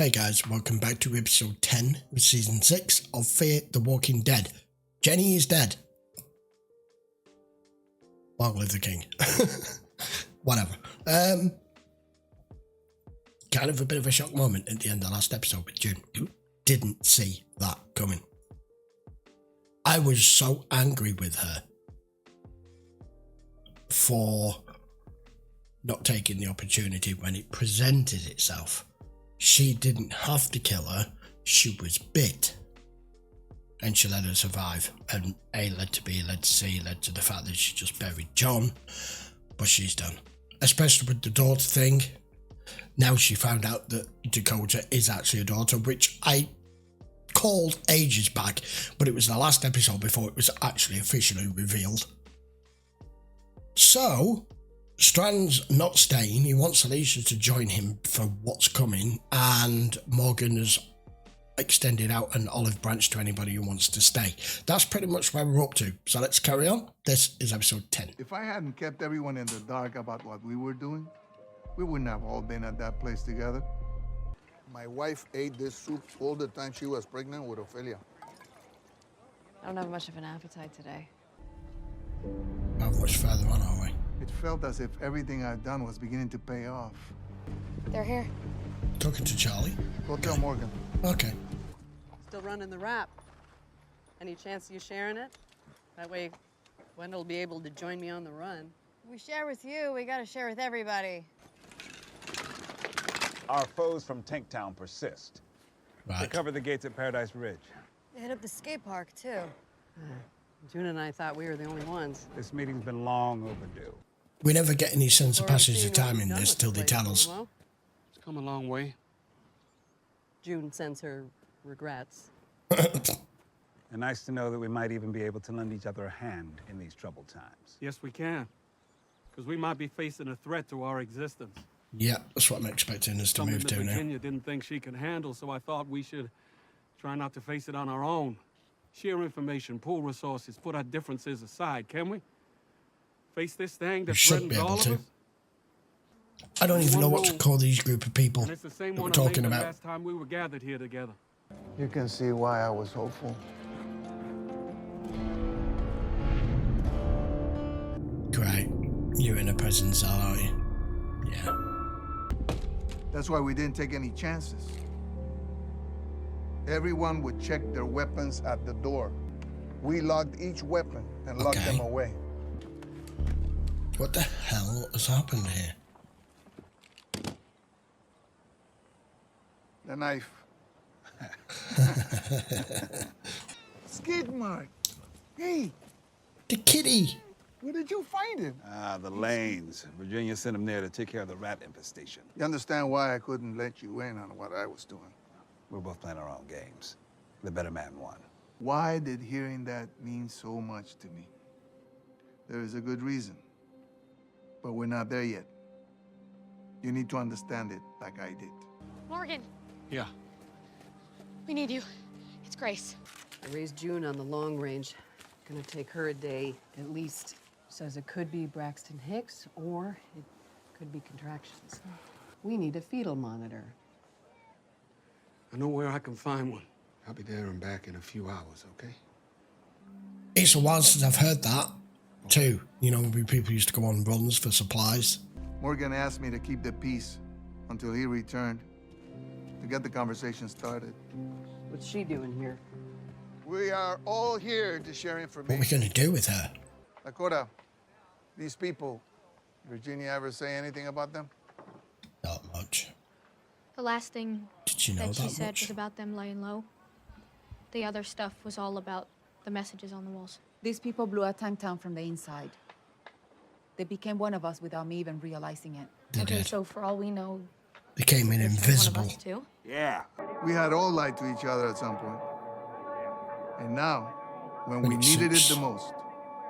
Hey guys, welcome back to episode 10 of season 6 of Fear the Walking Dead. Jenny is dead. Long live the king. Whatever. Kind of a bit of a shock moment at the end of the last episode with June. Who didn't see that coming? I was so angry with her for not taking the opportunity when it presented itself. She didn't have to kill her, she was bit. And she let her survive. And A led to B, led to C, led to the fact that she just buried John. But she's done. Especially with the daughter thing. Now she found out that Dakota is actually a daughter, which I called ages back, but it was the last episode before it was actually officially revealed. So Strang's not staying. He wants Alicia to join him for what's coming, and Morgan has extended out an olive branch to anybody who wants to stay. That's pretty much where we're up to. So let's carry on. This is episode 10. If I hadn't kept everyone in the dark about what we were doing, we wouldn't have all been at that place together. My wife ate this soup all the time she was pregnant with Ophelia. I don't have much of an appetite today. How much further on are we? It felt as if everything I'd done was beginning to pay off. They're here. Talking to Charlie. Go tell Morgan. Okay. Still running the rap. Any chance of you sharing it? That way, Wendell will be able to join me on the run. We share with you, we gotta share with everybody. Our foes from Tanktown persist. They Right. cover the gates at Paradise Ridge. They hit up the skate park, too. June and I thought we were the only ones. This meeting's been long overdue. We never get any sense of Forward to passage seeing of what time you've in done this with till the they place, tell us. Willow. It's come a long way. June sends her regrets. And nice to know that we might even be able to lend each other a hand in these troubled times. Yes, we can. Because we might be facing a threat to our existence. Yeah, that's what I'm expecting us to Something move that to now. Virginia didn't think she could handle, so I thought we should try not to face it on our own. Share information, pool resources, put our differences aside, can we? Face this thing that We should threatens be all able of to. us? I don't even know what to One call these group of people And it's the same that we're one I made talking the about. last time we were gathered here together. You can see why I was hopeful. Great. You're in a prison cell, are you? Yeah. That's why we didn't take any chances. Everyone would check their weapons at the door. We locked each weapon and locked Okay. them away. What the hell has happened here? The knife. Skid mark. Hey, The kitty! where did you find him? Ah, the lanes. Virginia sent them there to take care of the rat infestation. You understand why I couldn't let you in on what I was doing? We're both playing our own games. The better man won. Why did hearing that mean so much to me? There is a good reason, but we're not there yet. You need to understand it like I did. Morgan, Yeah. we need you. It's Grace. I raised June on the long range. Gonna take her a day at least. Says it could be Braxton Hicks or it could be contractions. We need a fetal monitor. I know where I can find one. I'll be there and back in a few hours, okay? It's a while since I've heard that, too. You know, when people used to go on runs for supplies. Morgan asked me to keep the peace until he returned to get the conversation started. What's she doing here? We are all here to share What are we information. going to do with her? Dakota, these people, Virginia ever say anything about them? Not much. The last thing Did you know that she that said much? was about them laying low. The other stuff was all about the messages on the walls. These people blew our Tanktown from the inside. They became one of us without me even realizing it. They Okay, did. so for all we know, They came in there's invisible. one of us too. Yeah. We had all lied to each other at some point. And now, when we Makes needed it sense. the most,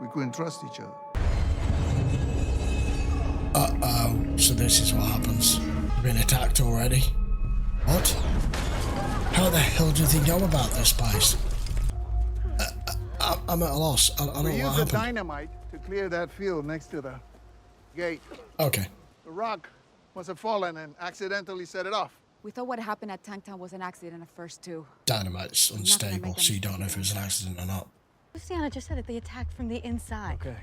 we couldn't trust each other. Uh-oh. So this is what happens. You've been attacked already? What? How the hell do they know about this place? I'm at a loss. I don't know We what used the happened. dynamite to clear that field next to the gate. Okay. The rock must have fallen and accidentally set it off. We thought what happened at Tanktown was an accident at first, too. Dynamite's not gonna unstable, make so you any don't know if it was an accident or not. Luciana just said that they attacked from the inside. Okay.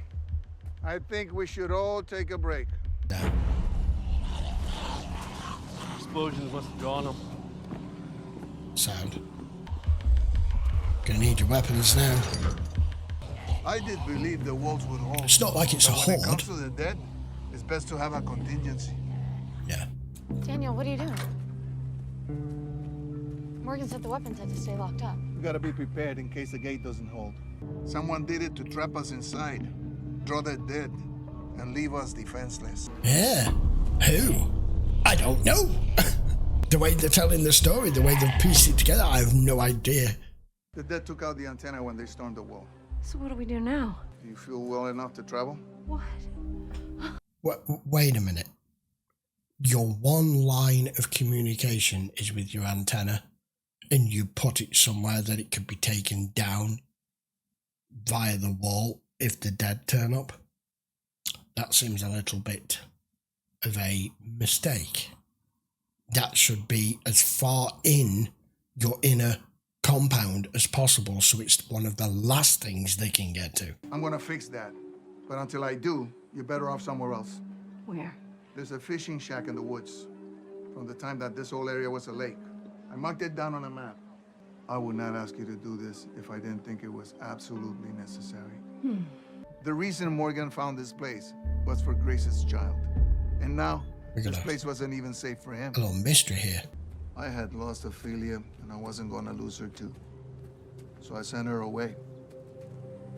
I think we should all take a break. Yeah. Explosions must have gone up. Sound. Gonna need your weapons now. I did believe the wolves would hold. It's not like it's a But when it horde. comes to the dead, it's best to have a contingency. Yeah. Daniel, what are you doing? Morgan said the weapons had to stay locked up. We gotta be prepared in case the gate doesn't hold. Someone did it to trap us inside, draw the dead, and leave us defenseless. Yeah. Who? I don't know. The way they're telling the story, the way they've pieced it together, I have no idea. The dead took out the antenna when they stormed the wall. So what do we do now? Do you feel well enough to travel? What? Wait a minute. Your one line of communication is with your antenna, and you put it somewhere that it could be taken down via the wall if the dead turn up. That seems a little bit of a mistake. That should be as far in your inner compound as possible, so it's one of the last things they can get to. I'm gonna fix that. But until I do, you're better off somewhere else. Where? There's a fishing shack in the woods from the time that this whole area was a lake. I marked it down on a map. I would not ask you to do this if I didn't think it was absolutely necessary. The reason Morgan found this place was for Grace's child. And now, this place wasn't even safe for him. A little mystery here. I had lost Ophelia, and I wasn't gonna lose her too. So I sent her away.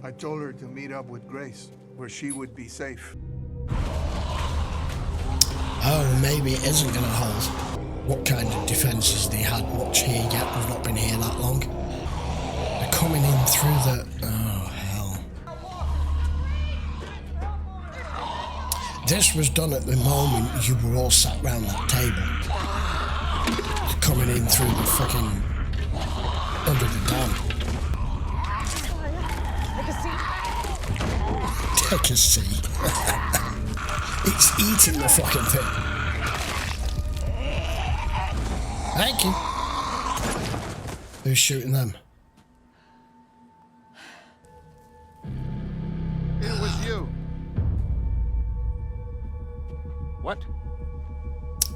I told her to meet up with Grace, where she would be safe. Oh, maybe it isn't going to hold. What kind of defences they had? Watch here yet? I've not been here that long. They're coming in through the... Oh, hell. This was done at the moment you were all sat round that table. They're coming in through the fucking... under the dam. Take a seat. It's eating the fucking thing. Thank you. Who's shooting them? It was you. What?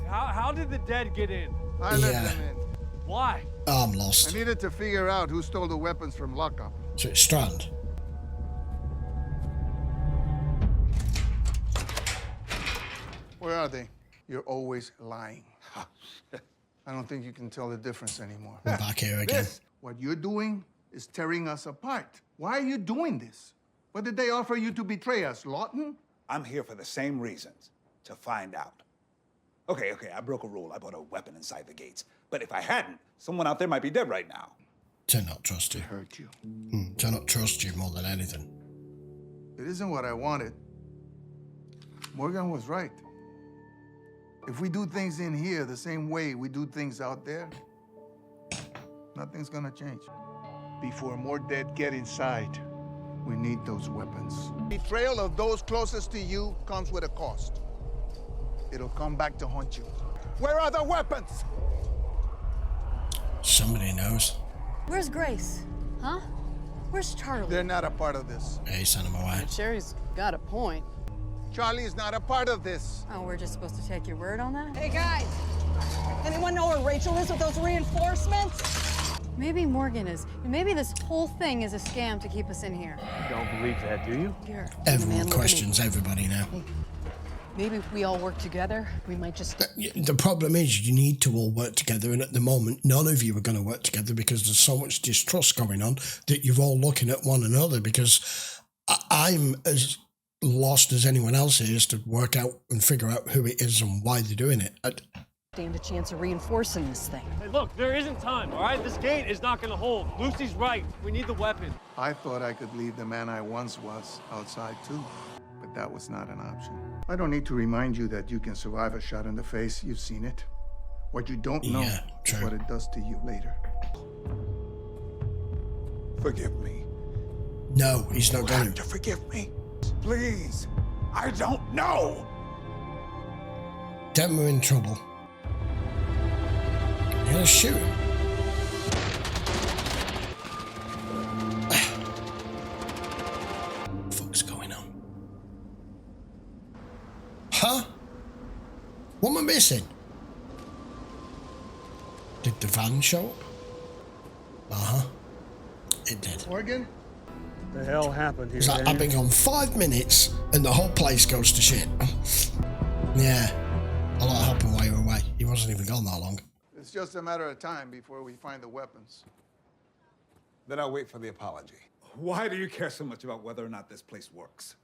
How did the dead get in? I let them in. Why? Oh, I'm I lost. needed to figure out who stole the weapons from lockup. So it's Strand. Where are they? You're always lying. I don't think you can tell the difference anymore. We're back here again. This, what you're doing is tearing us apart. Why are you doing this? What did they offer you to betray us, Lawton? I'm here for the same reasons, to find out. Okay, I broke a rule. I bought a weapon inside the gates. But if I hadn't, someone out there might be dead right now. To not trust you. Hurt you. To not trust you more than anything. It isn't what I wanted. Morgan was right. If we do things in here the same way we do things out there, nothing's gonna change. Before more dead get inside, we need those weapons. Betrayal of those closest to you comes with a cost. It'll come back to haunt you. Where are the weapons? Somebody knows. Where's Grace? Huh? Where's Charlie? They're not a part of this. Hey, send him away. Sherry's got a point. Charlie's not a part of this. Oh, we're just supposed to take your word on that? Hey, guys! Anyone know where Rachel is with those reinforcements? Maybe Morgan is. Maybe this whole thing is a scam to keep us in here. You don't believe that, do you? Here. Everyone questions everybody now. Maybe if we all work together, we might just... The problem is you need to all work together, and at the moment none of you are going to work together because there's so much distrust going on that you're all looking at one another, because I'm as lost as anyone else is to work out and figure out who it is and why they're doing it. stand a chance of reinforcing this thing. Hey, look, there isn't time, all right? This gate is not gonna hold. Lucy's right. We need the weapon. I thought I could leave the man I once was outside too, but that was not an option. I don't need to remind you that you can survive a shot in the face. You've seen it. What you don't know is what it does to you later. Forgive me. No, he's not going to forgive me. Please. I don't know. Then we're in trouble. Yeah, shoot him. What's going on? Huh? What am I missing? Did the van show up? Uh-huh. It did. Morgan? The hell happened here? It's like I've been gone 5 minutes and the whole place goes to shit. Yeah. A lot happened while you were away. He wasn't even gone that long. It's just a matter of time before we find the weapons. Then I'll wait for the apology. Why do you care so much about whether or not this place works?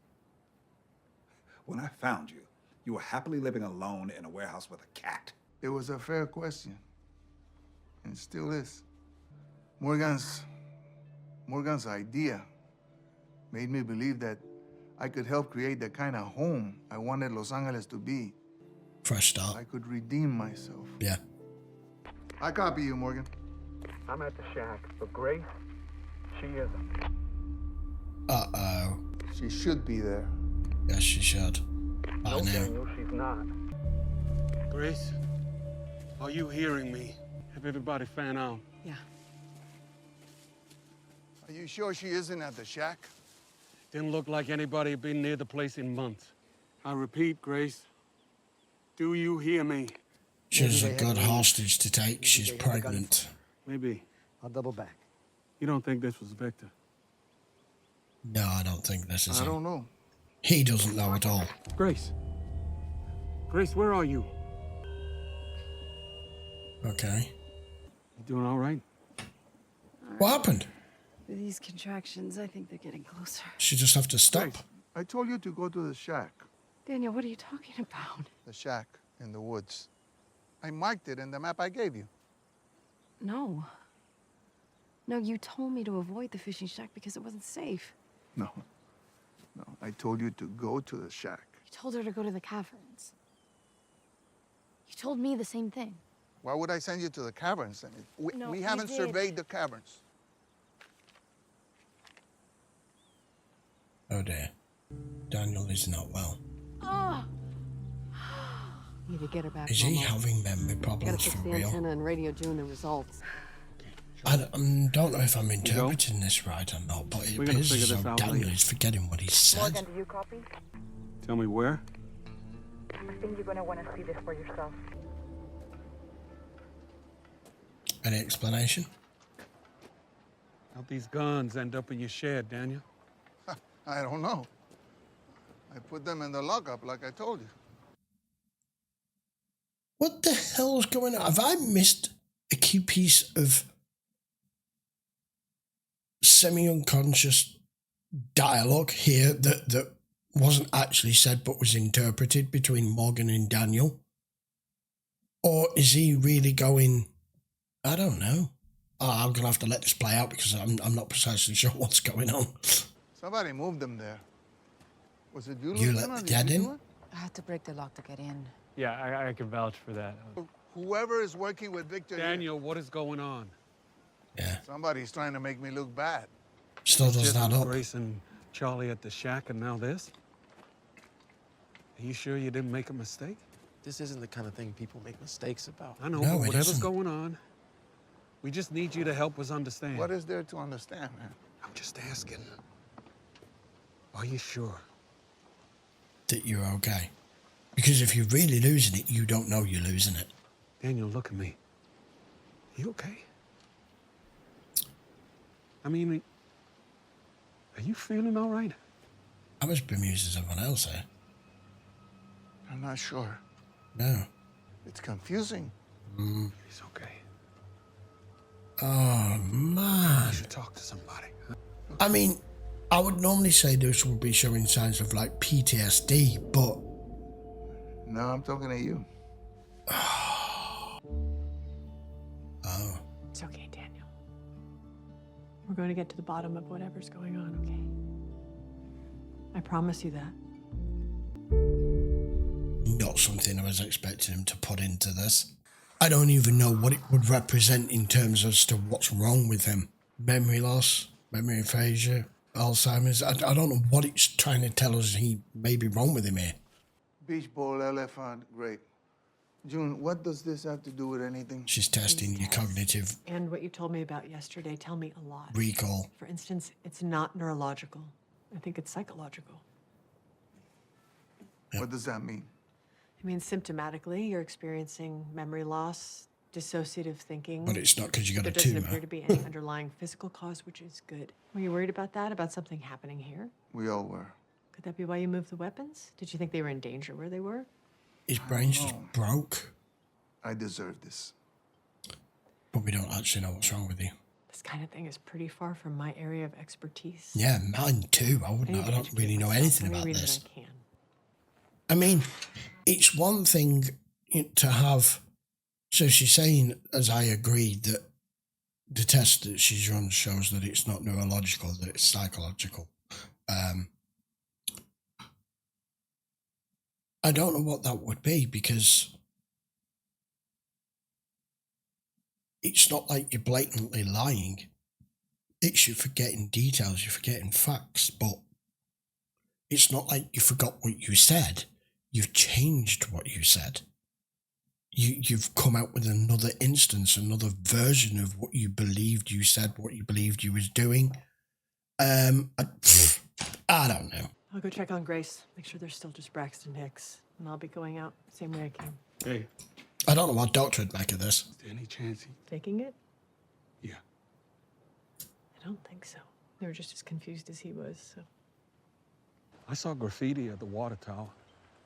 When I found you, you were happily living alone in a warehouse with a cat. It was a fair question. And it still is. Morgan's idea made me believe that I could help create the kind of home I wanted Los Angeles to be. Fresh start. I could redeem myself. Yeah. I copy you, Morgan. I'm at the shack, but Grace, she isn't. Uh-oh. She should be there. Yes, she should. I know. Daniel, she's not. Grace, are you hearing me? Have everybody fan out? Yeah. Are you sure she isn't at the shack? Didn't look like anybody had been near the place in months. I repeat, Grace, do you hear me? She's a good hostage to take. She's pregnant. Maybe. I'll double back. You don't think this was Victor? No, I don't think this is I him. don't know. He doesn't know at all. Grace. Grace, where are you? Okay. You doing all right? What happened? These contractions, I think they're getting closer. She just have to stop. Grace. I told you to go to the shack. Daniel, what are you talking about? The shack in the woods. I marked it in the map I gave you. No. No, you told me to avoid the fishing shack because it wasn't safe. No. No, I told you to go to the shack. You told her to go to the caverns. You told me the same thing. Why would I send you to the caverns? No, we you haven't did. surveyed the caverns. Oh dear. Daniel is not well. Oh! Need to get her back. Is he Momo. having memory Gotta problems fix for the real? antenna and radio June the results. I don't know if I'm interpreting this right or not, but it We're gonna appears figure as this though out Daniel later. is forgetting what he said. Morgan, do you copy? Tell me where? I think you're gonna want to see this for yourself. Any explanation? How'd these guns end up in your shed, Daniel? I don't know. I put them in the lockup like I told you. What the hell's going on? Have I missed a key piece of semi-unconscious dialogue here that wasn't actually said but was interpreted between Morgan and Daniel? Or is he really going, I don't know. Oh, I'm going to have to let this play out because I'm not precisely sure what's going on. Somebody moved them there. Was it you, You Lieutenant? let the Did dad you in? do it? I had to break the lock to get in. Yeah, I can vouch for that. Whoever is working with Victor here, Daniel, what is going on? Yeah. somebody's trying to make me look bad. Still doesn't Just add up. Grace and Charlie at the shack, and now this? Are you sure you didn't make a mistake? This isn't the kind of thing people make mistakes about. I know, No, but it whatever's isn't. going on, we just need you to help us understand. What is there to understand, man? I'm just asking. Are you sure? That you're okay. Because if you're really losing it, you don't know you're losing it. Daniel, look at me. You okay? I mean, are you feeling all right? I was bemused as everyone else here. I'm not sure. No. It's confusing. He's okay. Oh, man. You should talk to somebody. I mean, I would normally say this would be showing signs of like PTSD, but No, I'm talking to you. oh, It's okay, Daniel. We're going to get to the bottom of whatever's going on, okay? I promise you that. not something I was expecting him to put into this. I don't even know what it would represent in terms as to what's wrong with him. Memory loss, memory aphasia, Alzheimer's. I don't know what it's trying to tell us he may be wrong with him here. Beach ball, elephant, great. June, what does this have to do with anything? She's testing your cognitive And what you told me about yesterday tell me a lot. recall. For instance, it's not neurological. I think it's psychological. What does that mean? I mean, symptomatically, you're experiencing memory loss, dissociative thinking. But it's not because you got There a doesn't tumor. appear to be any underlying physical cause, which is good. Were you worried about that? About something happening here? We all were. Could that be why you moved the weapons? Did you think they were in danger where they were? His brain's just broke, I deserve this. but we don't actually know what's wrong with you. This kind of thing is pretty far from my area of expertise. Yeah, mine too. I need to don't educate really know myself anything every about reason this. I can. I mean, it's one thing to have. So she's saying, as I agreed, that the test that she's run shows that it's not neurological, that it's psychological. I don't know what that would be, because it's not like you're blatantly lying. It's you're forgetting details, you're forgetting facts, but it's not like you forgot what you said. You've changed what you said. You've come out with another instance, another version of what you believed you said, what you believed you was doing. I don't know. I'll go check on Grace. Make sure there's still just Braxton Hicks. And I'll be going out same way I came. Hey, I don't know what doctor would make of this. is there any chance he... Taking it? Yeah. I don't think so. They were just as confused as he was, so. I saw graffiti at the water tower.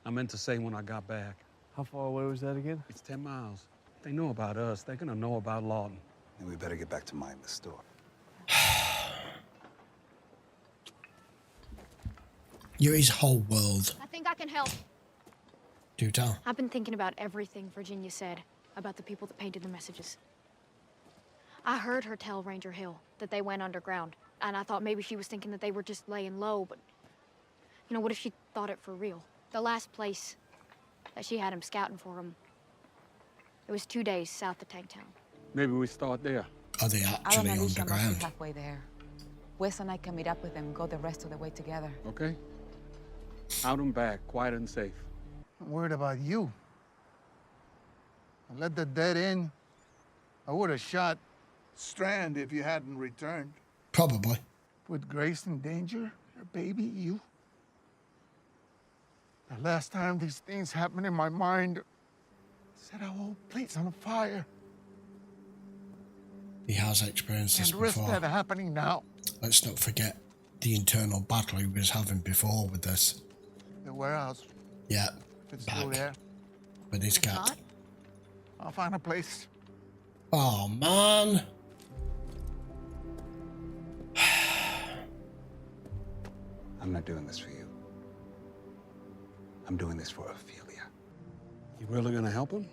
I meant to say when I got back. How far away was that again? It's 10 miles. They know about us. They're gonna know about Lawton. And we better get back to minding the store. You're his whole world. I think I can help. Do tell. I've been thinking about everything Virginia said about the people that painted the messages. I heard her tell Ranger Hill that they went underground, and I thought maybe she was thinking that they were just laying low, but you know, what if she thought it for real? The last place that she had him scouting for him, it was 2 days south of Tanktown. Maybe we start there. Are they actually underground? Halfway there. Wes and I can meet up with them, go the rest of the way together. Okay? Out and back, quiet and safe. I'm worried about you. I let the dead in. I would have shot Strand if you hadn't returned. Probably. Put Grace in danger? Her baby, you? The last time these things happened in my mind, set our whole place on fire. He has experienced this And risk before. that happening now. Let's not forget the internal battle he was having before with this. The warehouse, Yeah, if it's still there, with his cat. I'll find a place. Oh, man. I'm not doing this for you. I'm doing this for Ophelia. You really gonna help him?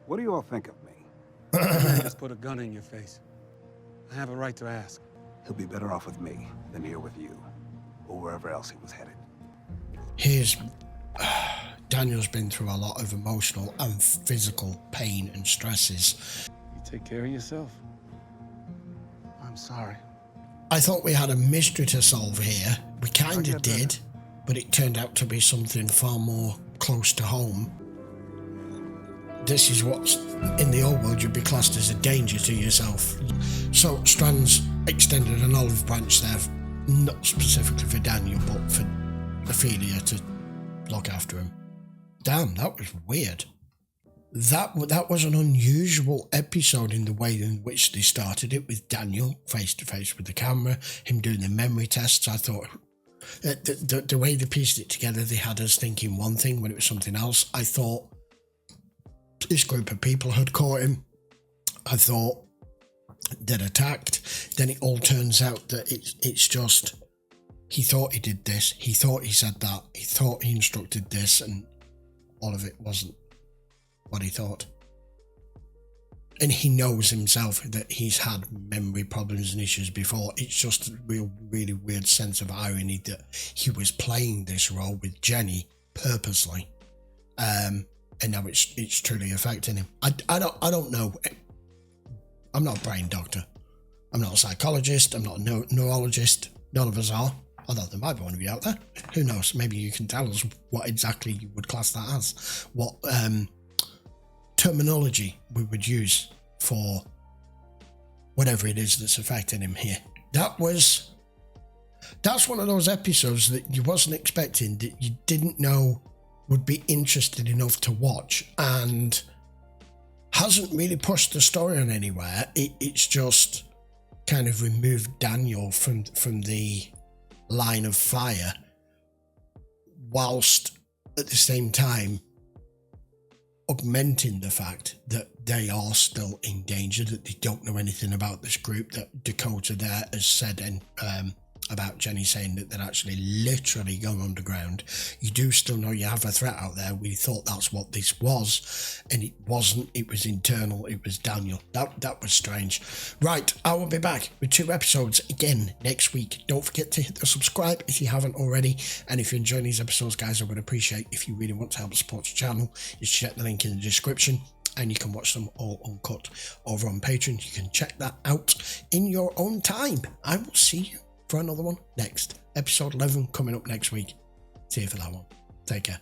What do you all think of me? I just put a gun in your face. I have a right to ask. He'll be better off with me than here with you, or wherever else he was headed. Here's... Daniel's been through a lot of emotional and physical pain and stresses. You take care of yourself. I'm sorry. I thought we had a mystery to solve here. We kind get of did, but it turned out to be something far more close to home. This is what's, in the old world, you'd be classed as a danger to yourself. So Strand's extended an olive branch there, not specifically for Daniel, but for Ophelia to look after him. Damn, that was weird. That was an unusual episode in the way in which they started it, with Daniel face to face with the camera, him doing the memory tests. I thought the way they pieced it together, they had us thinking one thing when it was something else. I thought this group of people had caught him. I thought they'd attacked. Then it all turns out that it's just, he thought he did this, he thought he said that, he thought he instructed this, and all of it wasn't what he thought. And he knows himself that he's had memory problems and issues before. It's just a really weird sense of irony that he was playing this role with Jenny purposely, and now it's truly affecting him. I don't know. I'm not a brain doctor. I'm not a psychologist. I'm not a neurologist. None of us are. Although there might be one of you out there. Who knows? Maybe you can tell us what exactly you would class that as. What terminology we would use for whatever it is that's affecting him here. That's one of those episodes that you wasn't expecting, that you didn't know would be interested enough to watch, and hasn't really pushed the story on anywhere. It's just kind of removed Daniel from the line of fire, whilst at the same time augmenting the fact that they are still in danger, that they don't know anything about this group, that Dakota there has said about Jenny saying that they're actually literally going underground. You do still know you have a threat out there. We thought that's what this was, and it wasn't. It was internal. It was Daniel. That was strange. Right, I will be back with 2 episodes again next week. Don't forget to hit the subscribe if you haven't already, and if you're enjoying these episodes, guys, I would appreciate if you really want to help support the channel, just check the link in the description, and you can watch them all uncut over on Patreon. You can check that out in your own time. I will see you for another one next. Episode 11 coming up next week. See you for that one. Take care.